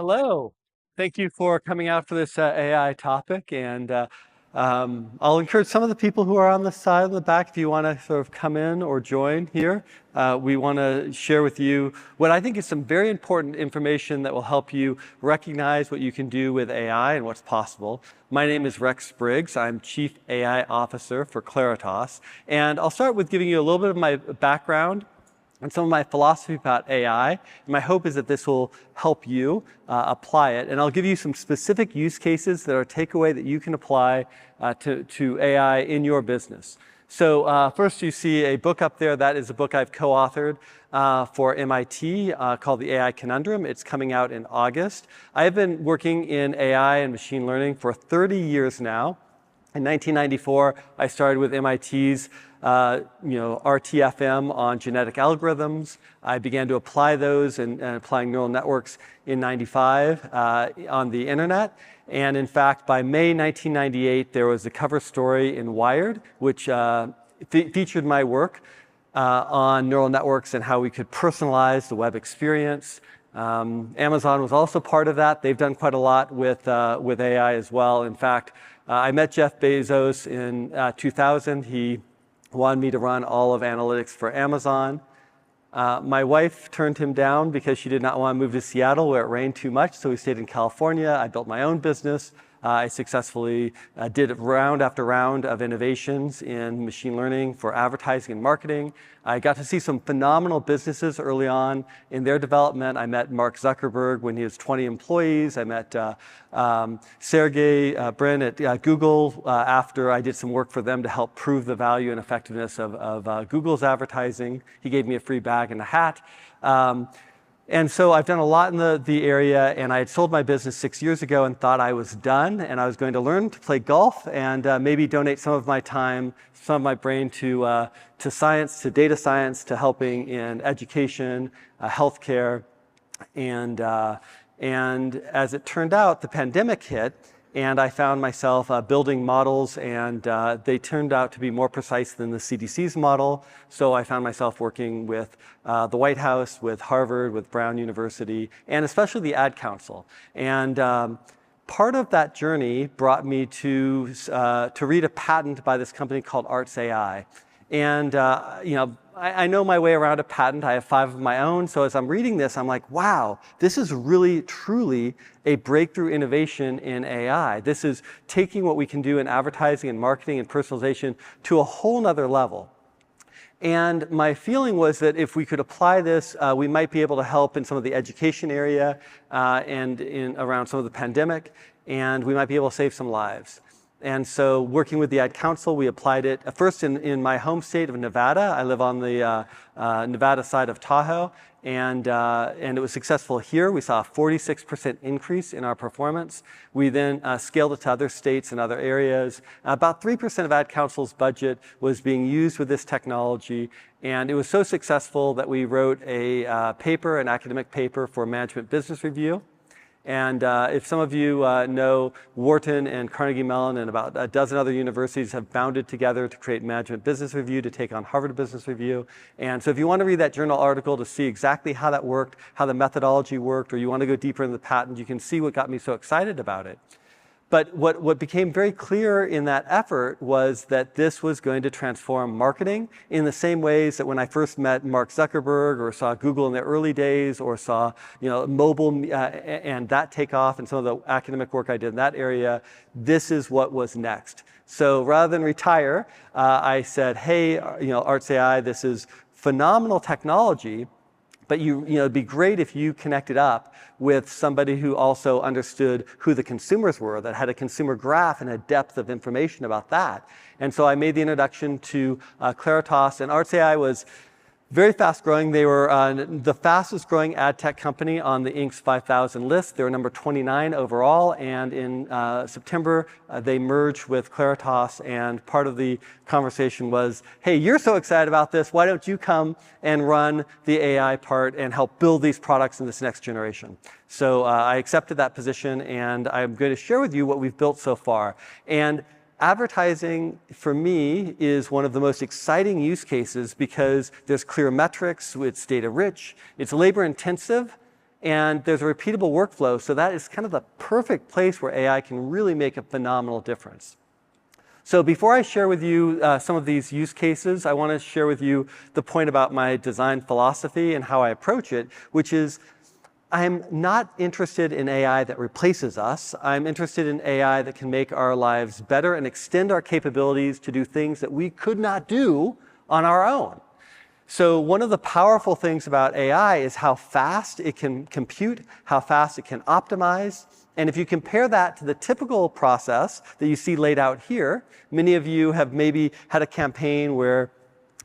Hello. Thank you for coming out for this AI topic. And I'll encourage some of the people who are on the side of the back, if you want to sort of come in or join here. We want to share with you what I think is some very important information that will help you recognize what you can do with AI and what's possible. My name is Briggs. I'm Chief AI Officer for Claritas. And I'll start with giving you a little bit of my background and some of my philosophy about AI. And my hope is that this will help you apply it. And I'll give you some specific use cases that are a takeaway that you can apply to AI in your business. So first you see a book up there. That is a book I've co-authored for MIT called The AI Conundrum. It's coming out in August. I've been working in AI and machine learning for 30 years now. In 1994, I started with MIT's RTFM on genetic algorithms. I began to apply those and applying neural networks in 95 on the internet. And in fact, by May 1998, there was a cover story in Wired, which featured my work on neural networks and how we could personalize the web experience. Amazon was also part of that. They've done quite a lot with AI as well. In fact, I met Jeff Bezos in 2000. He wanted me to run all of analytics for Amazon. My wife turned him down because she did not want to move to Seattle where it rained too much, so we stayed in California. I built my own business. I successfully did round after round of innovations in machine learning for advertising and marketing. I got to see some phenomenal businesses early on in their development. I met Mark Zuckerberg when he was 20 employees. I met Sergey Brin at Google after I did some work for them to help prove the value and effectiveness of Google's advertising. He gave me a free bag and a hat. And so I've done a lot in the area, and I had sold my business 6 years ago and thought I was done, and I was going to learn to play golf and maybe donate some of my time, some of my brain to science, to data science, to helping in education, healthcare. And as it turned out, the pandemic hit, and I found myself building models, and they turned out to be more precise than the CDC's model. So I found myself working with the White House, with Harvard, with Brown University, and especially the Ad Council. And part of that journey brought me to read a patent by this company called Arts.ai. And I know my way around a patent. I have 5 of my own. So as I'm reading this, I'm like, wow, this is really, truly a breakthrough innovation in AI. This is taking what we can do in advertising and marketing and personalization to a whole nother level. And my feeling was that if we could apply this, we might be able to help in some of the education area and around some of the pandemic, and we might be able to save some lives. And so working with the Ad Council, we applied it first in my home state of Nevada. I live on the Nevada side of Tahoe, and it was successful here. We saw a 46% increase in our performance. We then scaled it to other states and other areas. About 3% of Ad Council's budget was being used with this technology, and it was so successful that we wrote a paper, an academic paper for Management Business Review. And if some of you know, Wharton and Carnegie Mellon and about a dozen other universities have bounded together to create Management Business Review to take on Harvard Business Review. And so if you want to read that journal article to see exactly how that worked, how the methodology worked, or you want to go deeper in the patent, you can see what got me so excited about it. But what became very clear in that effort was that this was going to transform marketing in the same ways that when I first met Mark Zuckerberg or saw Google in their early days or saw mobile and that take off and some of the academic work I did in that area, this is what was next. So rather than retire, I said, hey, Arts.ai, this is phenomenal technology, but it'd be great if you connected up with somebody who also understood who the consumers were, that had a consumer graph and a depth of information about that. And so I made the introduction to Claritas, and Arts.ai was very fast growing. They were the fastest growing ad tech company on the Inc.'s 5,000 list. They were number 29 overall, and in September, they merged with Claritas, and part of the conversation was, hey, you're so excited about this, why don't you come and run the AI part and help build these products in this next generation? So I accepted that position, and I'm going to share with you what we've built so far. And advertising, for me, is one of the most exciting use cases because there's clear metrics, it's data rich, it's labor intensive, and there's a repeatable workflow, so that is kind of the perfect place where AI can really make a phenomenal difference. So before I share with you some of these use cases, I want to share with you the point about my design philosophy and how I approach it, which is I'm not interested in AI that replaces us. I'm interested in AI that can make our lives better and extend our capabilities to do things that we could not do on our own. So one of the powerful things about AI is how fast it can compute, how fast it can optimize. And if you compare that to the typical process that you see laid out here, many of you have maybe had a campaign where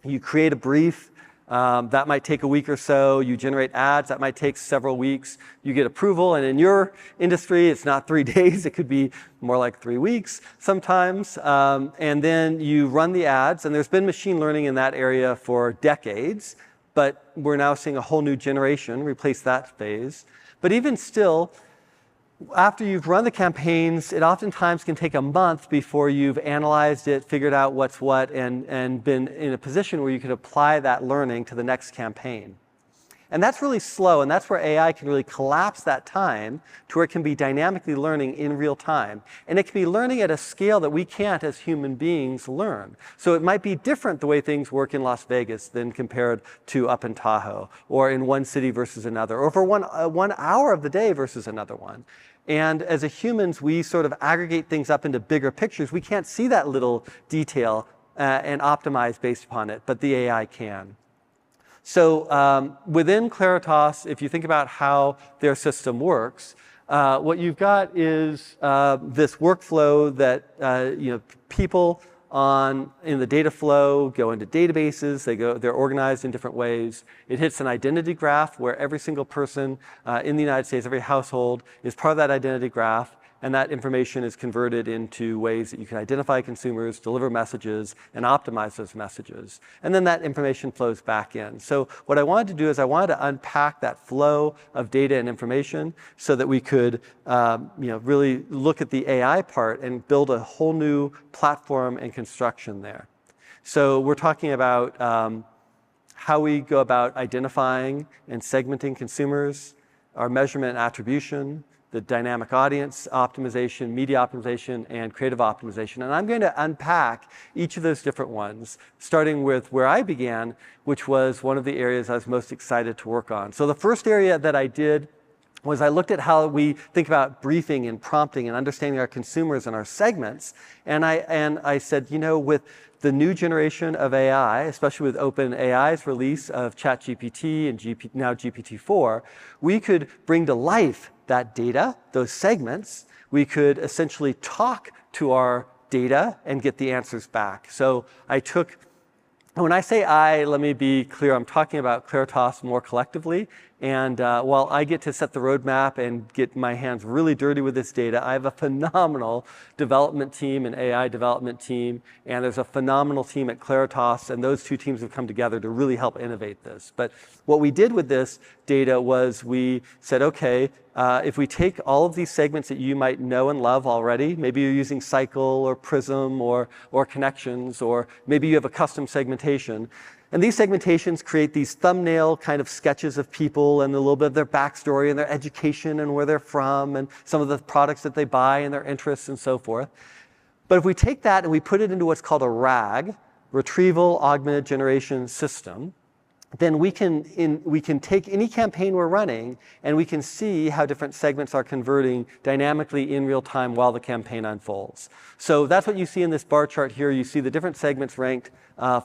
you create a brief, that might take a week or so. You generate ads, that might take several weeks. You get approval, and in your industry, it's not 3 days. It could be more like 3 weeks sometimes. And then you run the ads, and there's been machine learning in that area for decades, but we're now seeing a whole new generation replace that phase. But even still, after you've run the campaigns, it oftentimes can take a month before you've analyzed it, figured out what's what, and been in a position where you can apply that learning to the next campaign. And that's really slow, and that's where AI can really collapse that time to where it can be dynamically learning in real time. And it can be learning at a scale that we can't as human beings learn. So it might be different the way things work in Las Vegas than compared to up in Tahoe, or in one city versus another, or for one hour of the day versus another one. And as humans, we sort of aggregate things up into bigger pictures. We can't see that little detail and optimize based upon it, but the AI can. So within Claritas, if you think about how their system works, what you've got is this workflow that people in the data flow go into databases. They're organized in different ways. It hits an identity graph where every single person in the United States, every household, is part of that identity graph. And that information is converted into ways that you can identify consumers, deliver messages, and optimize those messages. And then that information flows back in. So what I wanted to do is I wanted to unpack that flow of data and information so that we could really look at the AI part and build a whole new platform and construction there. So we're talking about how we go about identifying and segmenting consumers, our measurement and attribution, the dynamic audience optimization, media optimization, and creative optimization. And I'm going to unpack each of those different ones, starting with where I began, which was one of the areas I was most excited to work on. So the first area that I did was I looked at how we think about briefing and prompting and understanding our consumers and our segments. And I said, with the new generation of AI, especially with OpenAI's release of ChatGPT and now GPT-4, we could bring to life that data, those segments. We could essentially talk to our data and get the answers back. So when I say let me be clear, I'm talking about Claritas more collectively. And while I get to set the roadmap and get my hands really dirty with this data, I have a phenomenal development team, an AI development team, and there's a phenomenal team at Claritas, and those two teams have come together to really help innovate this. But what we did with this data was we said, okay, if we take all of these segments that you might know and love already, maybe you're using Cycle or Prism or Connections, or maybe you have a custom segmentation. And these segmentations create these thumbnail kind of sketches of people and a little bit of their backstory and their education and where they're from and some of the products that they buy and their interests and so forth. But if we take that and we put it into what's called a RAG, Retrieval Augmented Generation System, then we can take any campaign we're running and we can see how different segments are converting dynamically in real time while the campaign unfolds. So that's what you see in this bar chart here. You see the different segments ranked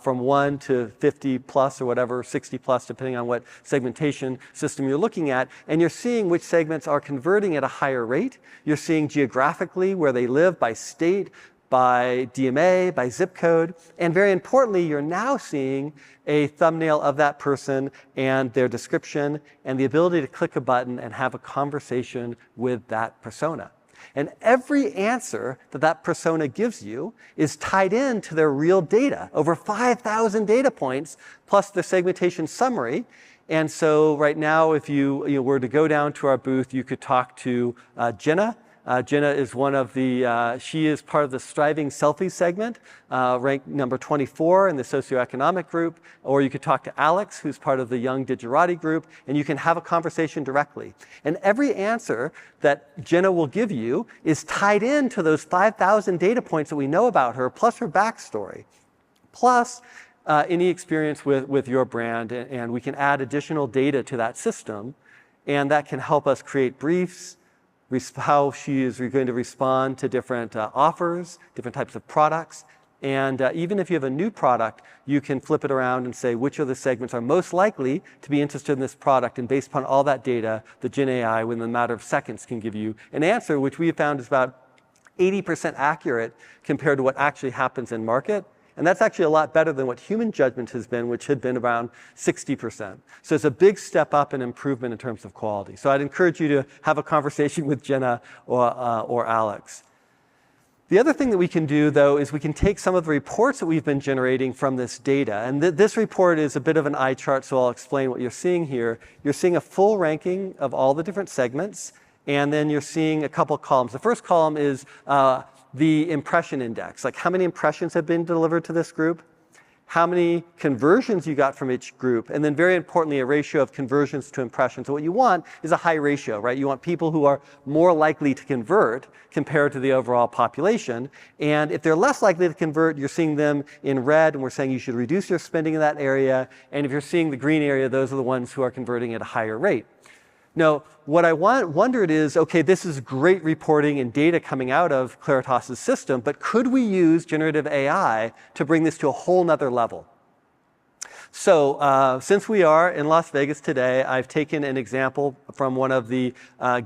from 1 to 50 plus or whatever, 60 plus, depending on what segmentation system you're looking at. And you're seeing which segments are converting at a higher rate. You're seeing geographically where they live, by state, by DMA, by zip code. And very importantly, you're now seeing a thumbnail of that person and their description and the ability to click a button and have a conversation with that persona. And every answer that persona gives you is tied into their real data, over 5,000 data points, plus the segmentation summary. And so right now, if you were to go down to our booth, you could talk to Jenna, Jenna is one of the, she is part of the Striving Selfie segment, ranked number 24 in the socioeconomic group. Or you could talk to Alex, who's part of the Young Digerati group, and you can have a conversation directly. And every answer that Jenna will give you is tied into those 5,000 data points that we know about her, plus her backstory, plus any experience with your brand. And we can add additional data to that system, and that can help us create briefs, how she is going to respond to different offers, different types of products. And even if you have a new product, you can flip it around and say which of the segments are most likely to be interested in this product. And based upon all that data, the Gen AI, within a matter of seconds, can give you an answer, which we have found is about 80% accurate compared to what actually happens in market. And that's actually a lot better than what human judgment has been, which had been around 60%. So it's a big step up in improvement in terms of quality. So I'd encourage you to have a conversation with Jenna or Alex. The other thing that we can do, though, is we can take some of the reports that we've been generating from this data. And this report is a bit of an eye chart, so I'll explain what you're seeing here. You're seeing a full ranking of all the different segments, and then you're seeing a couple columns. The first column is the impression index, like how many impressions have been delivered to this group, how many conversions you got from each group, and then very importantly, a ratio of conversions to impressions. So what you want is a high ratio, right? You want people who are more likely to convert compared to the overall population. And if they're less likely to convert, you're seeing them in red, and we're saying you should reduce your spending in that area. And if you're seeing the green area, those are the ones who are converting at a higher rate. Now, what I wondered is, okay, this is great reporting and data coming out of Claritas' system, but could we use generative AI to bring this to a whole nother level? So since we are in Las Vegas today, I've taken an example from one of the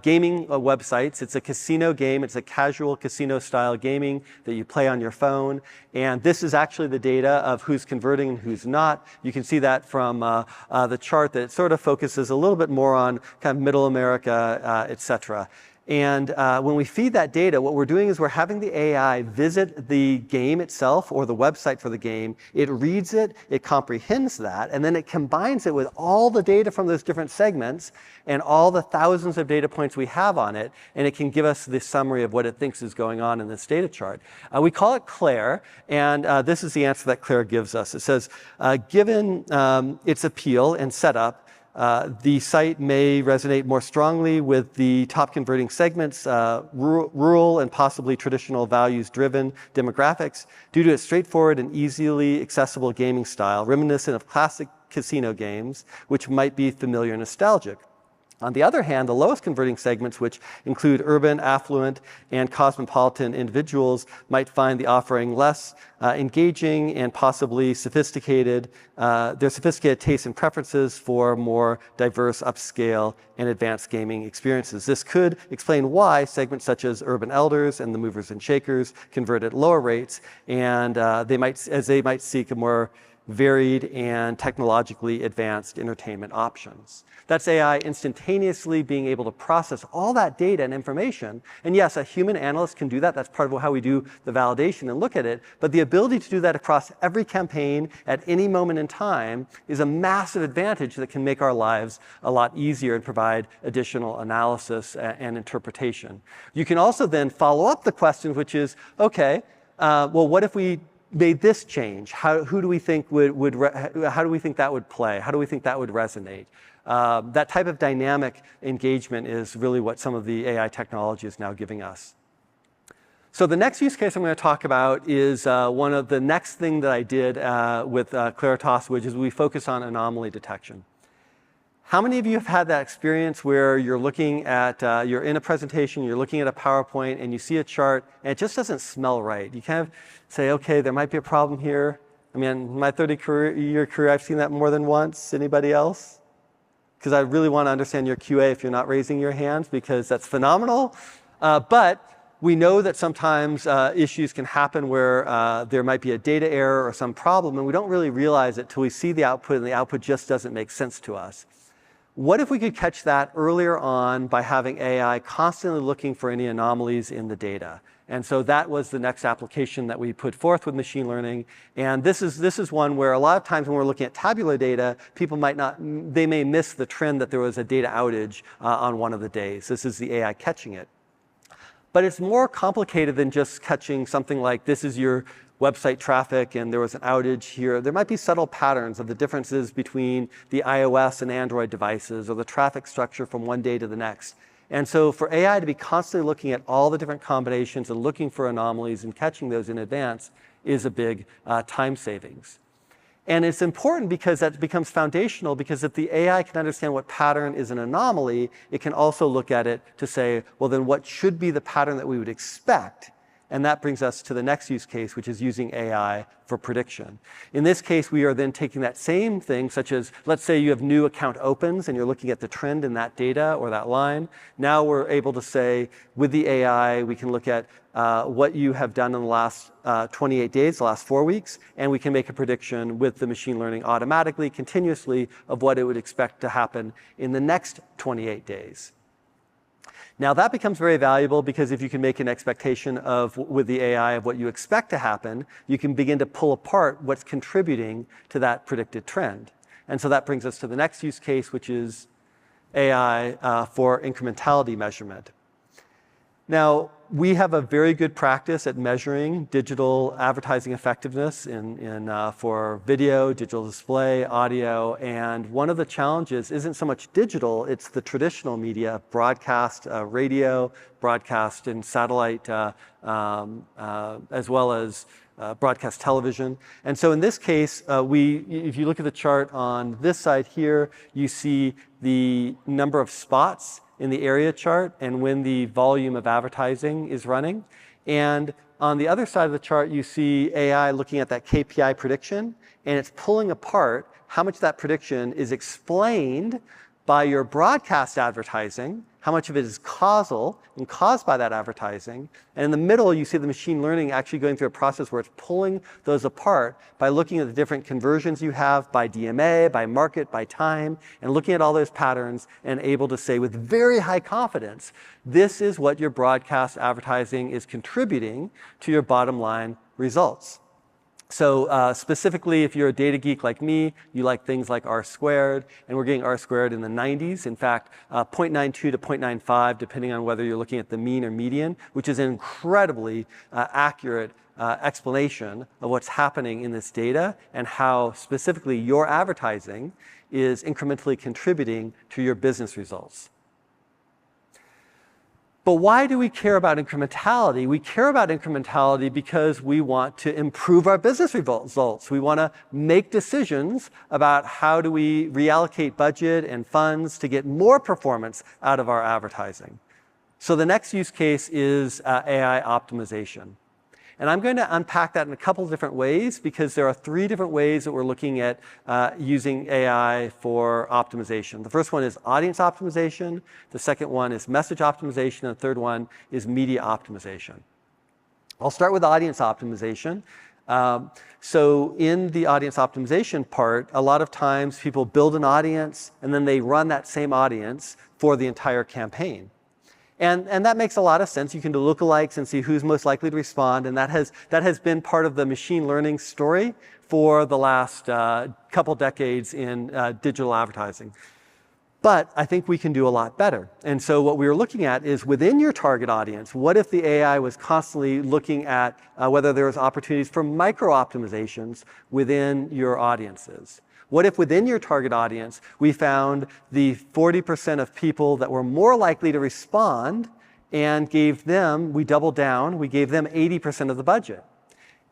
gaming websites. It's a casino game. It's a casual casino-style gaming that you play on your phone. And this is actually the data of who's converting and who's not. You can see that from the chart that sort of focuses a little bit more on kind of middle America, et cetera. And when we feed that data, what we're doing is we're having the AI visit the game itself or the website for the game. It reads it, it comprehends that, and then it combines it with all the data from those different segments and all the thousands of data points we have on it, and it can give us the summary of what it thinks is going on in this data chart. We call it Claire, and this is the answer that Claire gives us. It says, given its appeal and setup, the site may resonate more strongly with the top converting segments, rural and possibly traditional values-driven demographics, due to its straightforward and easily accessible gaming style, reminiscent of classic casino games, which might be familiar and nostalgic. On the other hand, the lowest converting segments, which include urban, affluent, and cosmopolitan individuals, might find the offering less engaging and possibly sophisticated. Their sophisticated tastes and preferences for more diverse, upscale, and advanced gaming experiences. This could explain why segments such as urban elders and the movers and shakers convert at lower rates, and they might seek a more varied and technologically advanced entertainment options. That's AI instantaneously being able to process all that data and information. And yes, a human analyst can do that. That's part of how we do the validation and look at it. But the ability to do that across every campaign at any moment in time is a massive advantage that can make our lives a lot easier and provide additional analysis and interpretation. You can also then follow up the question, which is, okay, well, what if we made this change? How do we think that would play? How do we think that would resonate? That type of dynamic engagement is really what some of the AI technology is now giving us. So the next use case I'm going to talk about is one of the next thing that I did with Claritas, which is we focus on anomaly detection. How many of you have had that experience where you're looking at, you're in a presentation, you're looking at a PowerPoint, and you see a chart, and it just doesn't smell right? You kind of say, okay, there might be a problem here. I mean, in my 30-year career, I've seen that more than once. Anybody else? Because I really want to understand your QA if you're not raising your hands, because that's phenomenal. But we know that sometimes issues can happen where there might be a data error or some problem, and we don't really realize it till we see the output, and the output just doesn't make sense to us. What if we could catch that earlier on by having AI constantly looking for any anomalies in the data? And so that was the next application that we put forth with machine learning. And this is one where a lot of times when we're looking at tabular data, people they may miss the trend that there was a data outage on one of the days. This is the AI catching it. But it's more complicated than just catching something like this is your website traffic and there was an outage here. There might be subtle patterns of the differences between the iOS and Android devices or the traffic structure from one day to the next. And so for AI to be constantly looking at all the different combinations and looking for anomalies and catching those in advance is a big time savings. And it's important because that becomes foundational, because if the AI can understand what pattern is an anomaly, it can also look at it to say, well, then what should be the pattern that we would expect? And that brings us to the next use case, which is using AI for prediction. In this case, we are then taking that same thing, such as, let's say you have new account opens and you're looking at the trend in that data or that line. Now we're able to say, with the AI, we can look at what you have done in the last 28 days, the last 4 weeks, and we can make a prediction with the machine learning automatically, continuously, of what it would expect to happen in the next 28 days. Now that becomes very valuable because if you can make an expectation of, with the AI, of what you expect to happen, you can begin to pull apart what's contributing to that predicted trend. And so that brings us to the next use case, which is AI for incrementality measurement. Now, we have a very good practice at measuring digital advertising effectiveness for video, digital display, audio, and one of the challenges isn't so much digital, it's the traditional media, broadcast radio, broadcast and satellite, as well as broadcast television. And so in this case, if you look at the chart on this side here, you see the number of spots in the area chart and when the volume of advertising is running. And on the other side of the chart, you see AI looking at that KPI prediction, and it's pulling apart how much that prediction is explained by your broadcast advertising, how much of it is causal and caused by that advertising. And in the middle, you see the machine learning actually going through a process where it's pulling those apart by looking at the different conversions you have by DMA, by market, by time, and looking at all those patterns and able to say with very high confidence, this is what your broadcast advertising is contributing to your bottom line results. So specifically, if you're a data geek like me, you like things like R squared, and we're getting R squared in the 90s. In fact, 0.92 to 0.95, depending on whether you're looking at the mean or median, which is an incredibly accurate explanation of what's happening in this data and how specifically your advertising is incrementally contributing to your business results. But why do we care about incrementality? We care about incrementality because we want to improve our business results. We want to make decisions about how do we reallocate budget and funds to get more performance out of our advertising. So the next use case is AI optimization. And I'm going to unpack that in a couple of different ways because there are 3 different ways that we're looking at using AI for optimization. The first one is audience optimization. The second one is message optimization. And the third one is media optimization. I'll start with audience optimization. So in the audience optimization part, a lot of times people build an audience and then they run that same audience for the entire campaign. And that makes a lot of sense. You can do lookalikes and see who's most likely to respond. And that has been part of the machine learning story for the last couple decades in digital advertising. But I think we can do a lot better. And so what we were looking at is within your target audience, what if the AI was constantly looking at whether there was opportunities for micro-optimizations within your audiences? What if within your target audience, we found the 40% of people that were more likely to respond and we doubled down, we gave them 80% of the budget.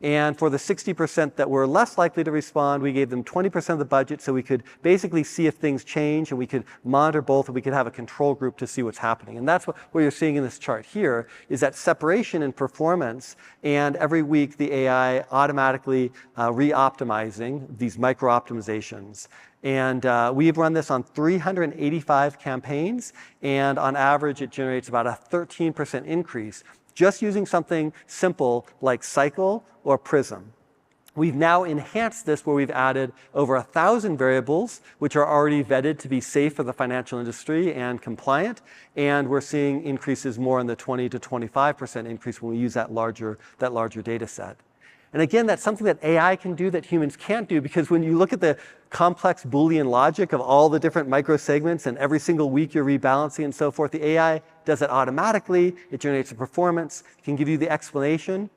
And for the 60% that were less likely to respond, we gave them 20% of the budget so we could basically see if things change and we could monitor both and we could have a control group to see what's happening. And that's what you're seeing in this chart here is that separation in performance, and every week the AI automatically re-optimizing these micro-optimizations. And we've run this on 385 campaigns, and on average it generates about a 13% increase just using something simple like Cycle or Prism. We've now enhanced this where we've added over 1,000 variables, which are already vetted to be safe for the financial industry and compliant. And we're seeing increases more in the 20 to 25% increase when we use that larger data set. And again, that's something that AI can do that humans can't do, because when you look at the complex Boolean logic of all the different microsegments and every single week you're rebalancing and so forth, the AI does it automatically. It generates a performance. It can give you the explanation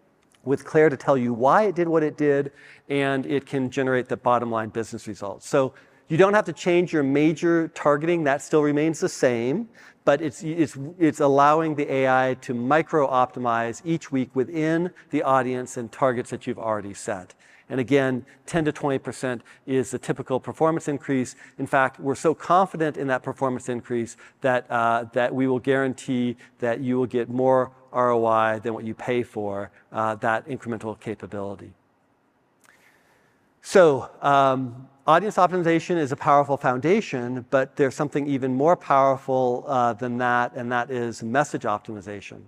with Claire to tell you why it did what it did, and it can generate the bottom line business results. So you don't have to change your major targeting. That still remains the same, but it's allowing the AI to micro-optimize each week within the audience and targets that you've already set. And again, 10 to 20% is the typical performance increase. In fact, we're so confident in that performance increase that, that we will guarantee that you will get more ROI than what you pay for that incremental capability. So audience optimization is a powerful foundation, but there's something even more powerful than that, and that is message optimization.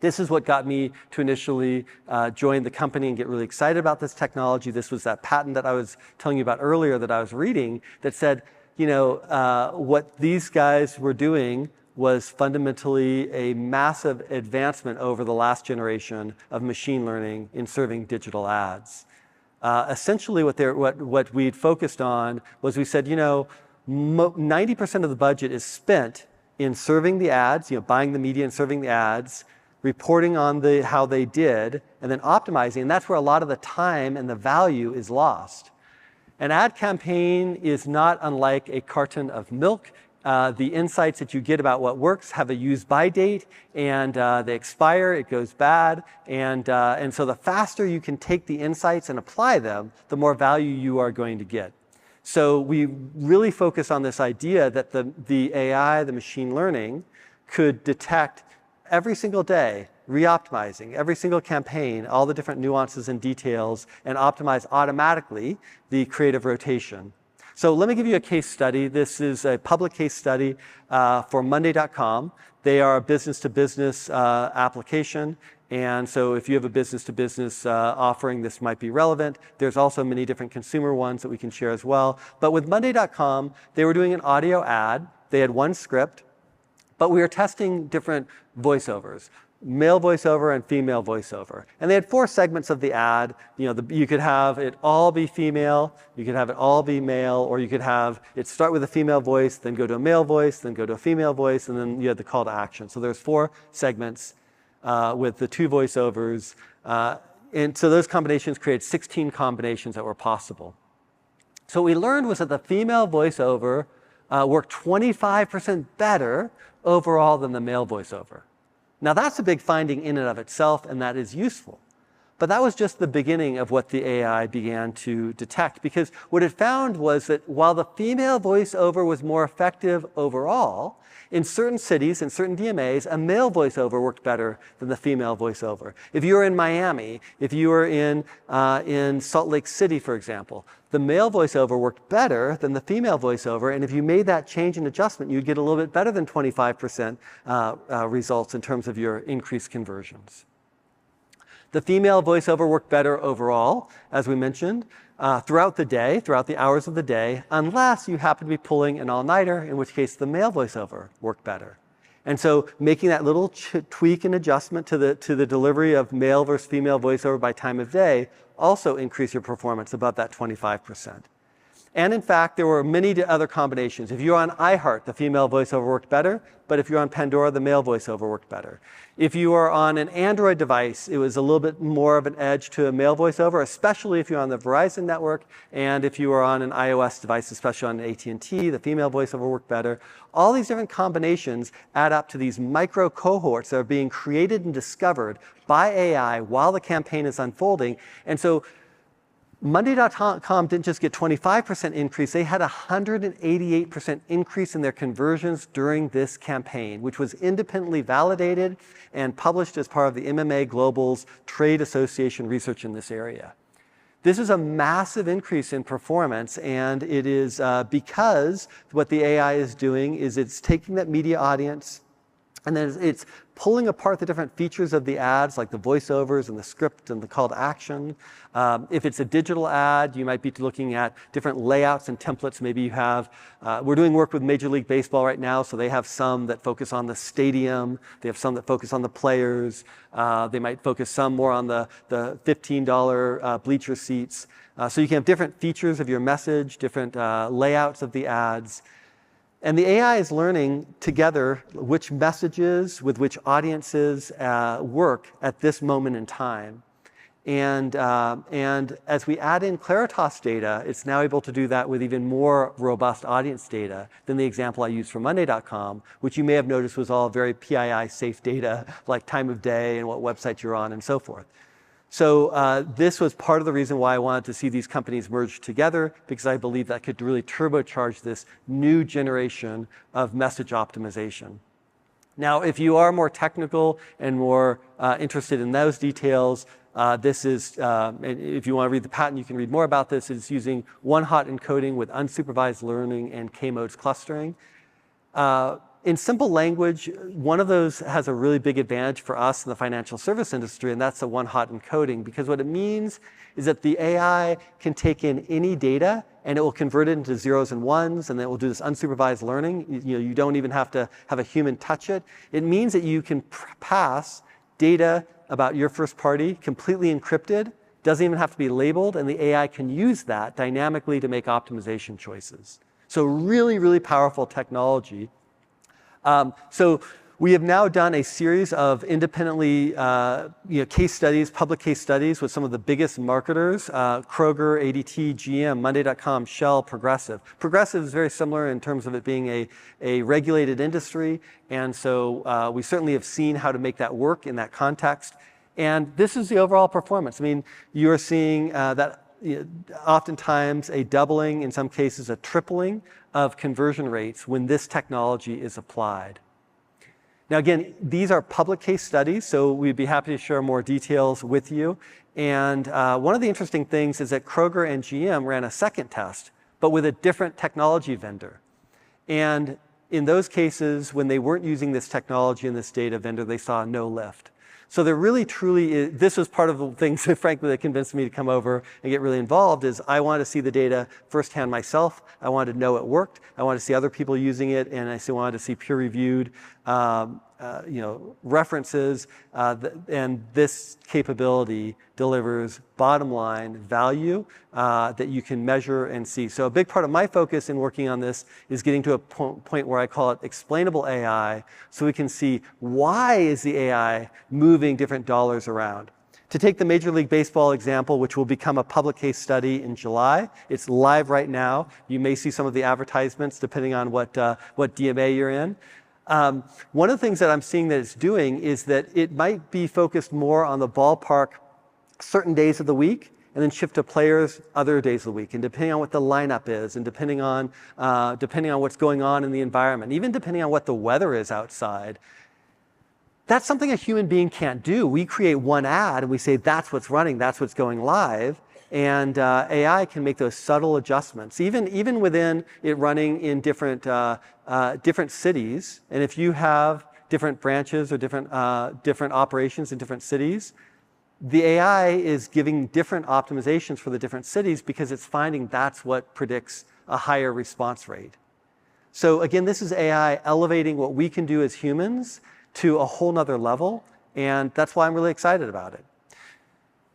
This is what got me to initially join the company and get really excited about this technology. This was that patent that I was telling you about earlier that I was reading that said, you know, what these guys were doing was fundamentally a massive advancement over the last generation of machine learning in serving digital ads. Essentially what we'd focused on was we said, you know, 90% of the budget is spent in serving the ads, you know, buying the media and serving the ads, reporting on how they did, and then optimizing. And that's where a lot of the time and the value is lost. An ad campaign is not unlike a carton of milk. The insights that you get about what works have a use-by date, and they expire, it goes bad, and so the faster you can take the insights and apply them, the more value you are going to get. So we really focus on this idea that the AI, the machine learning, could detect every single day, re-optimizing every single campaign, all the different nuances and details, and optimize automatically the creative rotation. So let me give you a case study. This is a public case study for Monday.com. They are a business-to-business application. And so if you have a business-to-business offering, this might be relevant. There's also many different consumer ones that we can share as well. But with Monday.com, they were doing an audio ad. They had one script, but we were testing different voiceovers. Male voiceover and female voiceover. And they had 4 segments of the ad. You know, you could have it all be female, you could have it all be male, or you could have it start with a female voice, then go to a male voice, then go to a female voice, and then you had the call to action. So there's 4 segments with the 2 voiceovers. And so those combinations created 16 combinations that were possible. So what we learned was that the female voiceover worked 25% better overall than the male voiceover. Now that's a big finding in and of itself, and that is useful. But that was just the beginning of what the AI began to detect, because what it found was that while the female voiceover was more effective overall, in certain cities, in certain DMAs, a male voiceover worked better than the female voiceover. If you were in Miami, if you were in Salt Lake City, for example, the male voiceover worked better than the female voiceover, and if you made that change and adjustment, you'd get a little bit better than 25% results in terms of your increased conversions. The female voiceover worked better overall, as we mentioned, throughout the day, throughout the hours of the day, unless you happen to be pulling an all-nighter, in which case the male voiceover worked better. And so making that little tweak and adjustment to the delivery of male versus female voiceover by time of day also increased your performance above that 25%. And in fact, there were many other combinations. If you're on iHeart, the female voiceover worked better, but if you're on Pandora, the male voiceover worked better. If you are on an Android device, it was a little bit more of an edge to a male voiceover, especially if you're on the Verizon network, and if you are on an iOS device, especially on AT&T, the female voiceover worked better. All these different combinations add up to these micro cohorts that are being created and discovered by AI while the campaign is unfolding. And so Monday.com didn't just get 25% increase, they had 188% increase in their conversions during this campaign, which was independently validated and published as part of the MMA Global's Trade Association research in this area. This is a massive increase in performance, and it is because what the AI is doing is it's taking that media audience, And then it's pulling apart the different features of the ads, like the voiceovers and the script and the call to action. If it's a digital ad, you might be looking at different layouts and templates. Maybe you have, we're doing work with Major League Baseball right now, so they have some that focus on the stadium. They have some that focus on the players. They might focus some more on the $15 bleacher seats. So you can have different features of your message, different layouts of the ads. And the AI is learning together which messages with which audiences work at this moment in time. And as we add in Claritas data, it's now able to do that with even more robust audience data than the example I used from Monday.com, which you may have noticed was all very PII safe data, like time of day and what website you're on and so forth. So this was part of the reason why I wanted to see these companies merge together, because I believe that could really turbocharge this new generation of message optimization. Now, if you are more technical and more interested in those details, this is, if you want to read the patent, you can read more about this. It's using one-hot encoding with unsupervised learning and K-modes clustering. In simple language, one of those has a really big advantage for us in the financial service industry, and that's the one-hot encoding, because what it means is that the AI can take in any data and it will convert it into zeros and ones, and then it will do this unsupervised learning. You don't even have to have a human touch it. It means that you can pass data about your first party completely encrypted, doesn't even have to be labeled, and the AI can use that dynamically to make optimization choices. So really, really powerful technology. So we have now done a series of independently case studies, public case studies with some of the biggest marketers, Kroger, ADT, GM, Monday.com, Shell, Progressive. Progressive is very similar in terms of it being a regulated industry, and so we certainly have seen how to make that work in that context. And this is the overall performance. I mean, you're seeing that oftentimes a doubling, in some cases a tripling of conversion rates when this technology is applied. Now again, these are public case studies, so we'd be happy to share more details with you. And one of the interesting things is that Kroger and GM ran a second test, but with a different technology vendor. And in those cases, when they weren't using this technology and this data vendor, they saw no lift. So there really, truly is, this was part of the things, frankly, that convinced me to come over and get really involved, is I wanted to see the data firsthand myself. I wanted to know it worked. I wanted to see other people using it, and I still wanted to see peer-reviewed references, and this capability delivers bottom line value that you can measure and see. So a big part of my focus in working on this is getting to a point where I call it explainable AI, so we can see why is the AI moving different dollars around. To take the Major League Baseball example, which will become a public case study in July, it's live right now. You may see some of the advertisements depending on what DMA you're in. One of the things that I'm seeing that it's doing is that it might be focused more on the ballpark certain days of the week, and then shift to players other days of the week. And depending on what the lineup is, and depending on what's going on in the environment, even depending on what the weather is outside, that's something a human being can't do. We create one ad and we say that's what's running, that's what's going live. And AI can make those subtle adjustments, even within it running in different cities. And if you have different branches or different operations in different cities, the AI is giving different optimizations for the different cities because it's finding that's what predicts a higher response rate. So again, this is AI elevating what we can do as humans to a whole nother level, and that's why I'm really excited about it.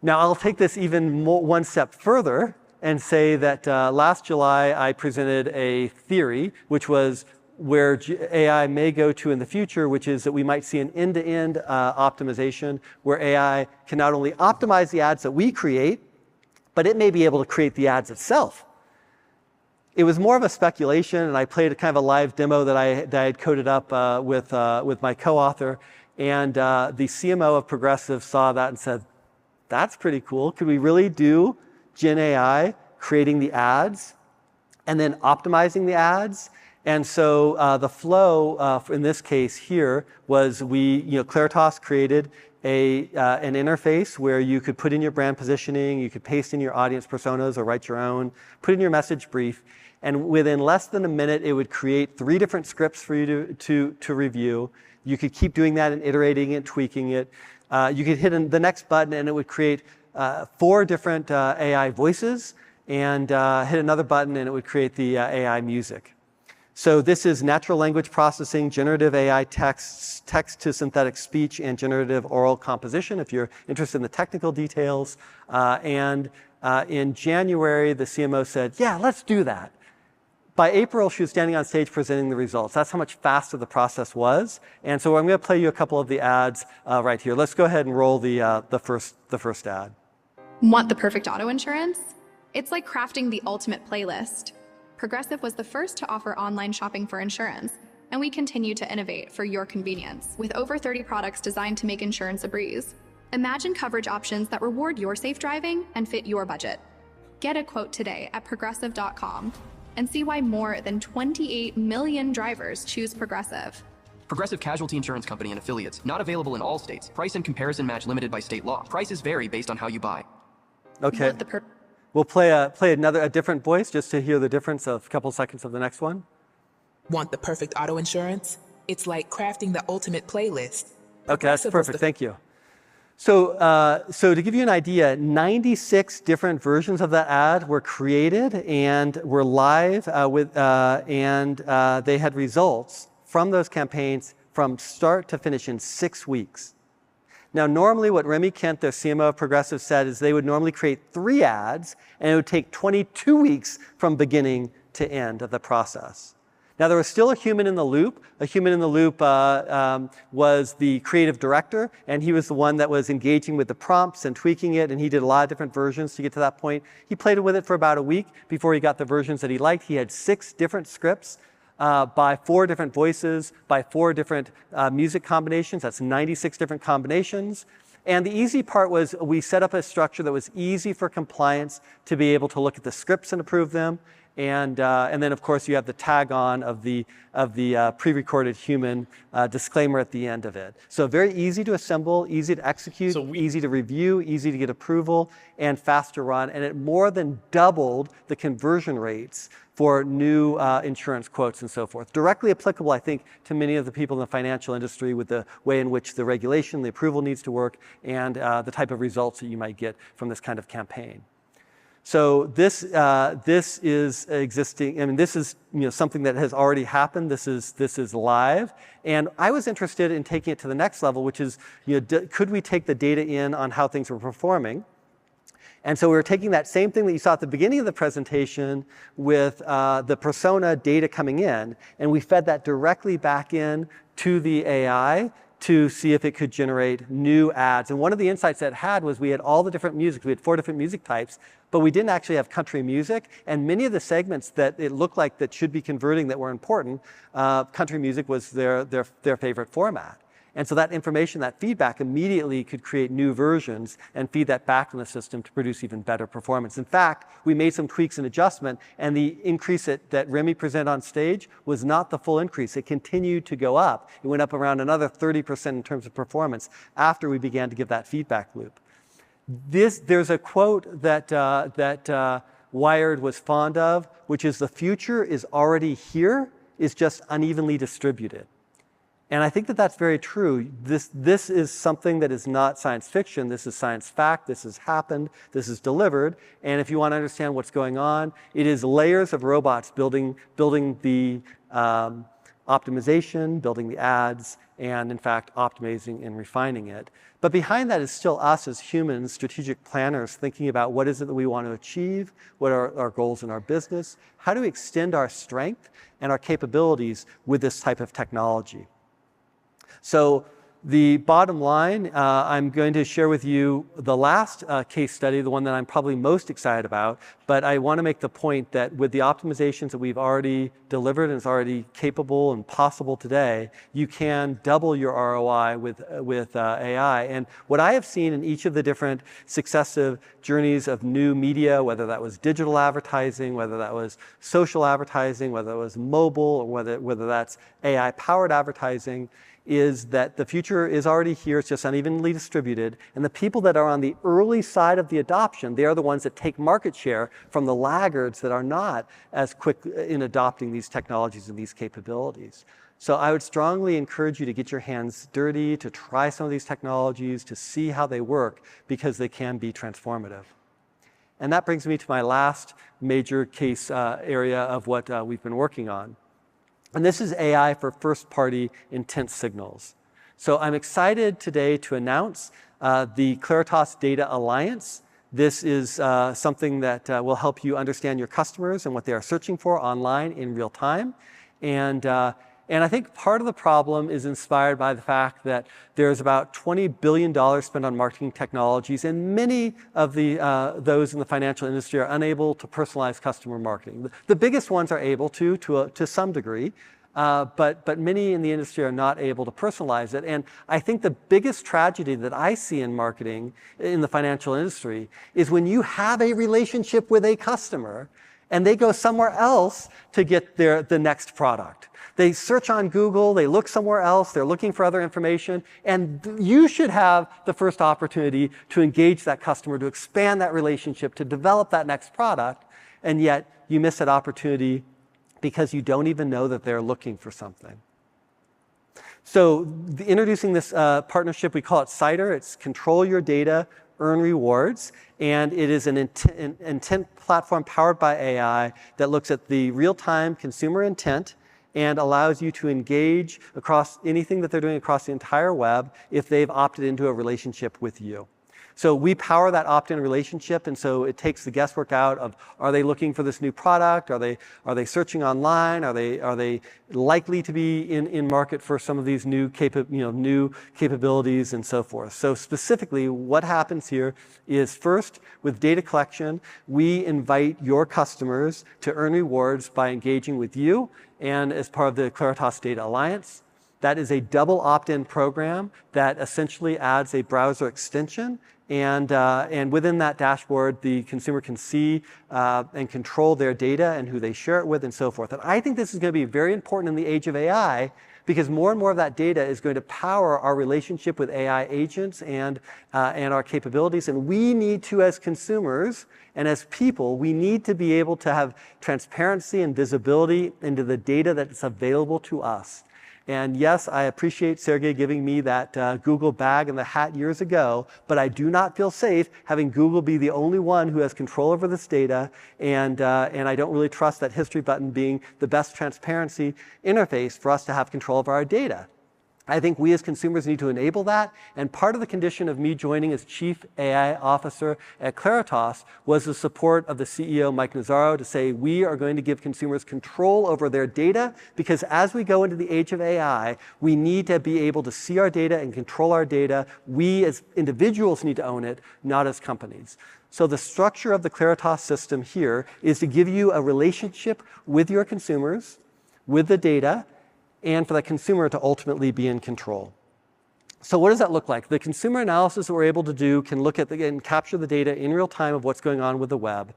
Now, I'll take this even one step further and say that last July I presented a theory, which was where AI may go to in the future, which is that we might see an end-to-end optimization where AI can not only optimize the ads that we create, but it may be able to create the ads itself. It was more of a speculation, and I played a kind of a live demo that I had coded up with my co-author, and the CMO of Progressive saw that and said, that's pretty cool. Could we really do Gen AI creating the ads and then optimizing the ads? And so the flow in this case here was Claritas created an interface where you could put in your brand positioning, you could paste in your audience personas or write your own, put in your message brief, and within less than a minute, it would create 3 different scripts for you to review. You could keep doing that and iterating it, tweaking it. You could hit the next button and it would create 4 different AI voices, and hit another button and it would create the AI music. So this is natural language processing, generative AI texts, text to synthetic speech, and generative oral composition, if you're interested in the technical details. In January, the CMO said, yeah, let's do that. By April, she was standing on stage presenting the results. That's how much faster the process was. And so I'm going to play you a couple of the ads right here. Let's go ahead and roll the first ad. Want the perfect auto insurance? It's like crafting the ultimate playlist. Progressive was the first to offer online shopping for insurance, and we continue to innovate for your convenience. With over 30 products designed to make insurance a breeze. Imagine coverage options that reward your safe driving and fit your budget. Get a quote today at progressive.com and see why more than 28 million drivers choose Progressive. Progressive Casualty Insurance Company and affiliates. Not available in all states. Price and comparison match limited by state law. Prices vary based on how you buy. Okay. We'll play a different voice just to hear the difference of a couple seconds of the next one. Want the perfect auto insurance? It's like crafting the ultimate playlist. Okay, that's perfect. Thank you. So to give you an idea, 96 different versions of that ad were created and were live and they had results from those campaigns from start to finish in 6 weeks. Now, normally what Remy Kent, their CMO of Progressive, said is they would normally create 3 ads, and it would take 22 weeks from beginning to end of the process. Now, there was still a human in the loop. A human in the loop was the creative director, and he was the one that was engaging with the prompts and tweaking it, and he did a lot of different versions to get to that point. He played with it for about a week before he got the versions that he liked. He had 6 different scripts by 4 different voices, by 4 different music combinations. That's 96 different combinations. And the easy part was we set up a structure that was easy for compliance to be able to look at the scripts and approve them. And then, of course, you have the tag on of the pre-recorded human disclaimer at the end of it. So very easy to assemble, easy to execute, easy to review, easy to get approval, and fast to run. And it more than doubled the conversion rates for new insurance quotes and so forth. Directly applicable, I think, to many of the people in the financial industry with the way in which the regulation, the approval needs to work, and the type of results that you might get from this kind of campaign. So this is existing. I mean, this is something that has already happened. This is live, and I was interested in taking it to the next level, which is could we take the data in on how things were performing? And so we were taking that same thing that you saw at the beginning of the presentation with the persona data coming in, and we fed that directly back in to the AI to see if it could generate new ads. And one of the insights that it had was we had all the different music. We had 4 different music types, but we didn't actually have country music. And many of the segments that it looked like that should be converting that were important, country music was their favorite format. And so that information, that feedback immediately could create new versions and feed that back in the system to produce even better performance. In fact, we made some tweaks and adjustment, and the increase that Remy presented on stage was not the full increase. It continued to go up. It went up around another 30% in terms of performance after we began to give that feedback loop. There's a quote that Wired was fond of, which is the future is already here, is just unevenly distributed. And I think that that's very true. This is something that is not science fiction. This is science fact. This has happened. This is delivered. And if you want to understand what's going on, it is layers of robots building the optimization, building the ads, and in fact, optimizing and refining it. But behind that is still us as humans, strategic planners, thinking about what is it that we want to achieve, what are our goals in our business, how do we extend our strength and our capabilities with this type of technology. So the bottom line, I'm going to share with you the last case study, the one that I'm probably most excited about, but I want to make the point that with the optimizations that we've already delivered and is already capable and possible today, you can double your ROI with AI. And what I have seen in each of the different successive journeys of new media, whether that was digital advertising, whether that was social advertising, whether it was mobile, or whether that's AI-powered advertising, is that the future is already here. It's just unevenly distributed. And the people that are on the early side of the adoption, they are the ones that take market share from the laggards that are not as quick in adopting these technologies and these capabilities. So I would strongly encourage you to get your hands dirty, to try some of these technologies, to see how they work, because they can be transformative. And that brings me to my last major case area of what we've been working on. And this is AI for first-party intent signals. So I'm excited today to announce the Claritas Data Alliance. This is something that will help you understand your customers and what they are searching for online in real time. And I think part of the problem is inspired by the fact that there's about $20 billion spent on marketing technologies, and many of those in the financial industry are unable to personalize customer marketing. The biggest ones are able to some degree, but many in the industry are not able to personalize it. And I think the biggest tragedy that I see in marketing in the financial industry is when you have a relationship with a customer and they go somewhere else to get the next product. They search on Google, they look somewhere else, they're looking for other information, and you should have the first opportunity to engage that customer, to expand that relationship, to develop that next product, and yet you miss that opportunity because you don't even know that they're looking for something. So introducing this partnership, we call it CIDR. It's Control Your Data, Earn Rewards, and it is an intent platform powered by AI that looks at the real-time consumer intent and allows you to engage across anything that they're doing across the entire web if they've opted into a relationship with you. So we power that opt-in relationship, and so it takes the guesswork out of, are they looking for this new product? Are they searching online? Are they likely to be in market for some of these new capabilities and so forth? So specifically, what happens here is, first, with data collection, we invite your customers to earn rewards by engaging with you and as part of the Claritas Data Alliance. That is a double opt-in program that essentially adds a browser extension, and within that dashboard, the consumer can see and control their data and who they share it with and so forth. And I think this is going to be very important in the age of AI, because more and more of that data is going to power our relationship with AI agents and our capabilities. And we need to, as consumers and as people, we need to be able to have transparency and visibility into the data that's available to us. And yes, I appreciate Sergey giving me that Google bag and the hat years ago, but I do not feel safe having Google be the only one who has control over this data, and I don't really trust that history button being the best transparency interface for us to have control over our data. I think we as consumers need to enable that, and part of the condition of me joining as Chief AI Officer at Claritas was the support of the CEO, Mike Nazzaro, to say we are going to give consumers control over their data, because as we go into the age of AI, we need to be able to see our data and control our data. We as individuals need to own it, not as companies. So the structure of the Claritas system here is to give you a relationship with your consumers, with the data, and for the consumer to ultimately be in control. So what does that look like? The consumer analysis that we're able to do can look at and capture the data in real time of what's going on with the web.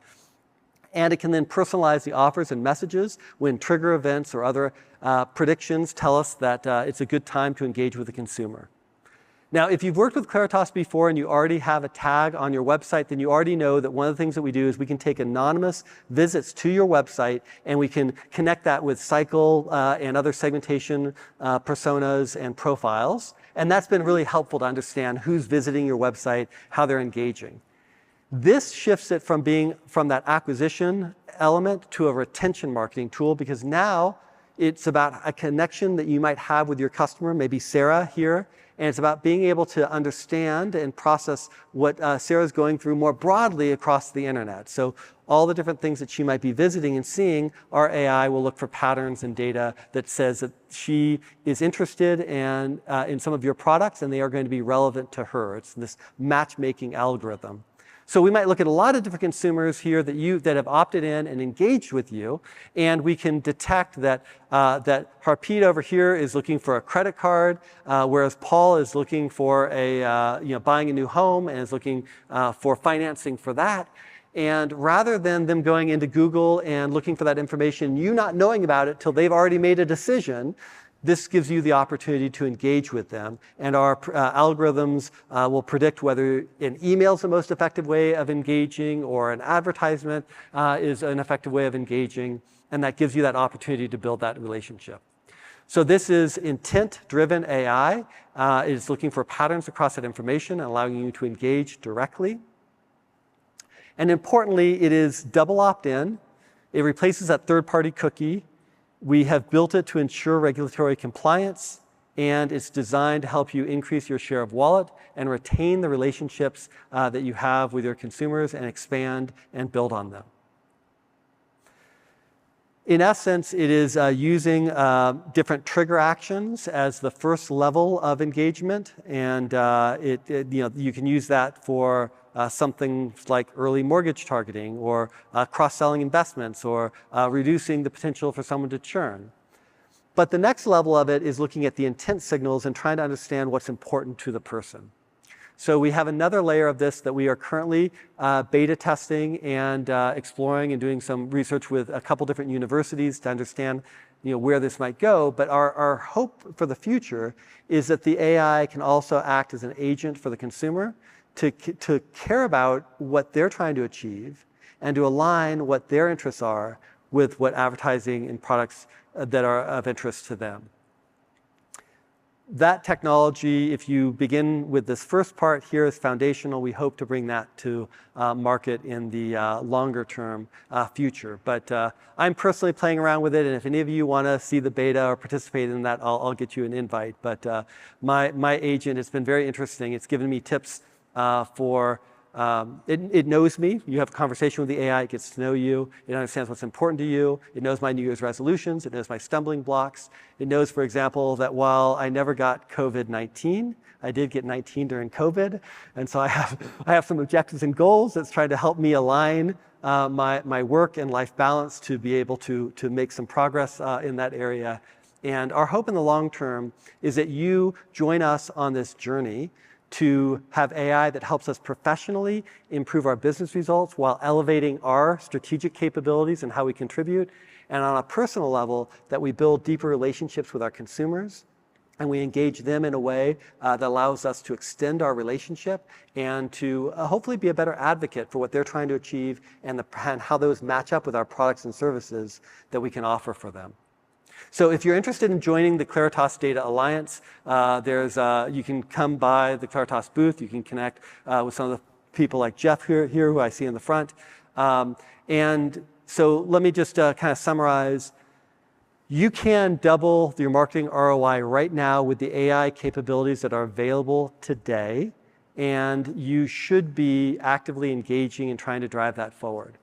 And it can then personalize the offers and messages when trigger events or other predictions tell us that it's a good time to engage with the consumer. Now, if you've worked with Claritas before and you already have a tag on your website, then you already know that one of the things that we do is we can take anonymous visits to your website, and we can connect that with cycle and other segmentation personas and profiles. And that's been really helpful to understand who's visiting your website, how they're engaging. This shifts it from that acquisition element to a retention marketing tool, because now it's about a connection that you might have with your customer, maybe Sarah here, and it's about being able to understand and process what Sarah's going through more broadly across the internet. So all the different things that she might be visiting and seeing, our AI will look for patterns and data that says that she is interested in some of your products, and they are going to be relevant to her. It's this matchmaking algorithm. So we might look at a lot of different consumers here that have opted in and engaged with you, and we can detect that Harpreet over here is looking for a credit card, whereas Paul is looking for buying a new home and is looking for financing for that. And rather than them going into Google and looking for that information, you not knowing about it till they've already made a decision, this gives you the opportunity to engage with them. And our algorithms will predict whether an email is the most effective way of engaging or an advertisement is an effective way of engaging. And that gives you that opportunity to build that relationship. So this is intent-driven AI. It is looking for patterns across that information and allowing you to engage directly. And importantly, it is double opt-in. It replaces that third-party cookie. We have built it to ensure regulatory compliance, and it's designed to help you increase your share of wallet and retain the relationships that you have with your consumers and expand and build on them. In essence, it is using different trigger actions as the first level of engagement, and you can use that for something like early mortgage targeting, or cross-selling investments, or reducing the potential for someone to churn. But the next level of it is looking at the intent signals and trying to understand what's important to the person. So we have another layer of this that we are currently beta testing and exploring and doing some research with a couple different universities to understand where this might go. But our hope for the future is that the AI can also act as an agent for the consumer to care about what they're trying to achieve and to align what their interests are with what advertising and products that are of interest to them. That technology, if you begin with this first part here, is foundational. We hope to bring that to market in the longer term future. But I'm personally playing around with it, and if any of you want to see the beta or participate in that, I'll get you an invite. But my agent, it's been very interesting. It's given me tips it knows me. You have a conversation with the AI, it gets to know you, it understands what's important to you, it knows my New Year's resolutions, it knows my stumbling blocks. It knows, for example, that while I never got COVID-19, I did get 19 during COVID, and so I have some objectives and goals that's trying to help me align my work and life balance to be able to make some progress in that area. And our hope in the long term is that you join us on this journey to have AI that helps us professionally improve our business results while elevating our strategic capabilities and how we contribute. And on a personal level, that we build deeper relationships with our consumers and we engage them in a way that allows us to extend our relationship and to hopefully be a better advocate for what they're trying to achieve and how those match up with our products and services that we can offer for them. So if you're interested in joining the Claritas Data Alliance, you can come by the Claritas booth. You can connect with some of the people like Jeff here who I see in the front. And so let me just kind of summarize. You can double your marketing ROI right now with the AI capabilities that are available today, and you should be actively engaging and trying to drive that forward.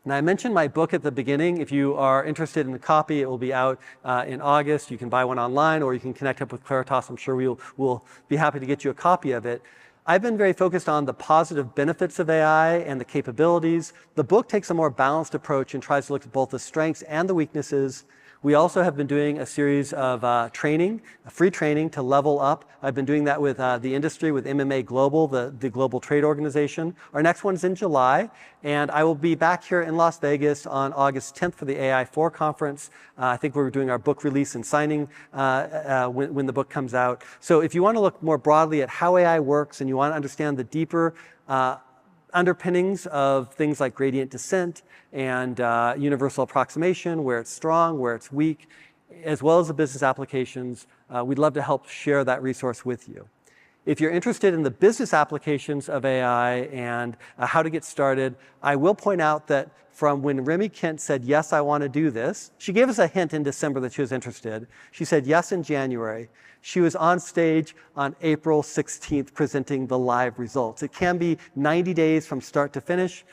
Now, I mentioned my book at the beginning. If you are interested in a copy, it will be out in August. You can buy one online, or you can connect up with Claritas. I'm sure we'll be happy to get you a copy of it. I've been very focused on the positive benefits of AI and the capabilities. The book takes a more balanced approach and tries to look at both the strengths and the weaknesses. We also have been doing a series of free training to level up. I've been doing that with the industry, with MMA Global, the global trade organization. Our next one's in July, and I will be back here in Las Vegas on August 10th for the AI4 conference. I think we're doing our book release and signing when the book comes out. So if you want to look more broadly at how AI works and you want to understand the deeper underpinnings of things like gradient descent and universal approximation, where it's strong, where it's weak, as well as the business applications, we'd love to help share that resource with you. If you're interested in the business applications of AI and how to get started, I will point out that from when Remy Kent said, yes, I want to do this, she gave us a hint in December that she was interested. She said yes in January. She was on stage on April 16th presenting the live results. It can be 90 days from start to finish.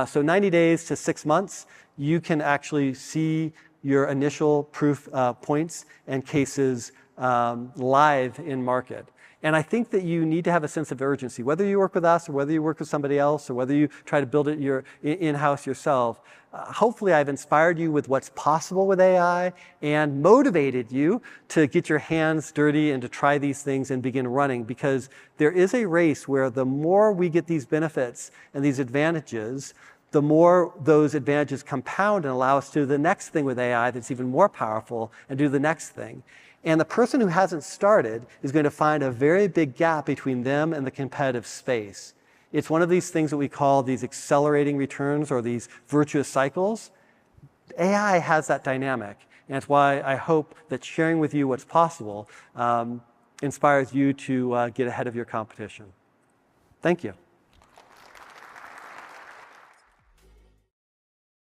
So 90 days to 6 months, you can actually see your initial proof points and cases live in market. And I think that you need to have a sense of urgency, whether you work with us or whether you work with somebody else or whether you try to build it in-house yourself. Hopefully I've inspired you with what's possible with AI and motivated you to get your hands dirty and to try these things and begin running, because there is a race where the more we get these benefits and these advantages, the more those advantages compound and allow us to do the next thing with AI that's even more powerful and do the next thing. And the person who hasn't started is going to find a very big gap between them and the competitive space. It's one of these things that we call these accelerating returns or these virtuous cycles. AI has that dynamic. And it's why I hope that sharing with you what's possible inspires you to get ahead of your competition. Thank you.